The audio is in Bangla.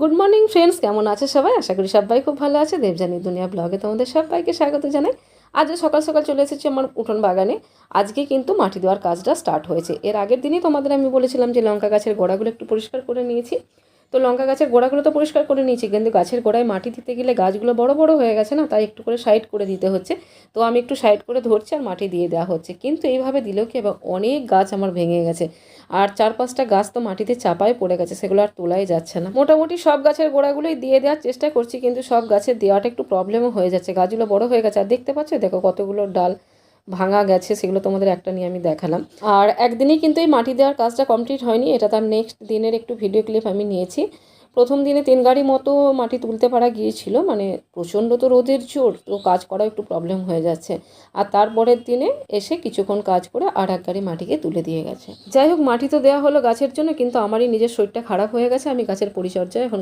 গুড মর্নিং ফ্রেন্ডস, কেমন আছে সবাই? আশা করি সবাই খুব ভালো আছে। দেবযানী দুনিয়া ব্লগে তোমাদের সবাইকে স্বাগত জানাই। আজ সকাল সকাল চলে এসেছি আমার উঠোন বাগানে। আজকে কিন্তু মাটি দেওয়ার কাজটা স্টার্ট হয়েছে। এর আগের দিনই তোমাদের আমি বলেছিলাম যে লঙ্কা গাছের গোড়াগুলো একটু পরিষ্কার করে নিয়েছি। তো লঙ্কা গাছের গোড়াগুলো তো পরিষ্কার করে নিয়েছি, কিন্তু গাছের গোড়ায় মাটি দিতে গেলে গাছগুলো বড় বড় হয়ে গেছে না, তাই একটু করে সাইড করে দিতে হচ্ছে। তো আমি একটু সাইড করে ধরছি আর মাটি দিয়ে দেওয়া হচ্ছে, কিন্তু এইভাবে দিলেও কি এবার অনেক গাছ আমার ভেঙে গেছে। আর 4-5টা গাছ তো মাটিতে চাপায় পড়ে গেছে, সেগুলো আর তোলাই যাচ্ছে না। মোটামুটি সব গাছের গোড়াগুলোই দিয়ে দেওয়ার চেষ্টা করছি, কিন্তু সব গাছের দেওয়াটা একটু প্রবলেমও হয়ে যাচ্ছে। গাছগুলো বড় হয়ে গেছে আর দেখতে পাচ্ছ, দেখো কতগুলো ডাল ভাঙা গেছে। সেগুলো তোমাদের একটা নিয়ে আমি দেখালাম। আর একদিনেই কিন্তু এই মাটি দেওয়ার কাজটা কমপ্লিট হয়নি, এটা তার নেক্সট দিনের একটু ভিডিও ক্লিপ আমি নিয়েছি। প্রথম দিনে 3 গাড়ি মতো মাটি তুলতে পারা গিয়েছিল, মানে প্রচণ্ড তো রোদের জোর, তো কাজ করা একটু প্রবলেম হয়ে যাচ্ছে। আর তারপরের দিনে এসে কিছুক্ষণ কাজ করে আর 1 গাড়ি মাটিকে তুলে দিয়ে গেছে। যাই হোক, মাটি তো দেওয়া হলো গাছের জন্য, কিন্তু আমারই নিজের শরীরটা খারাপ হয়ে গেছে। আমি গাছের পরিচর্যায় এখন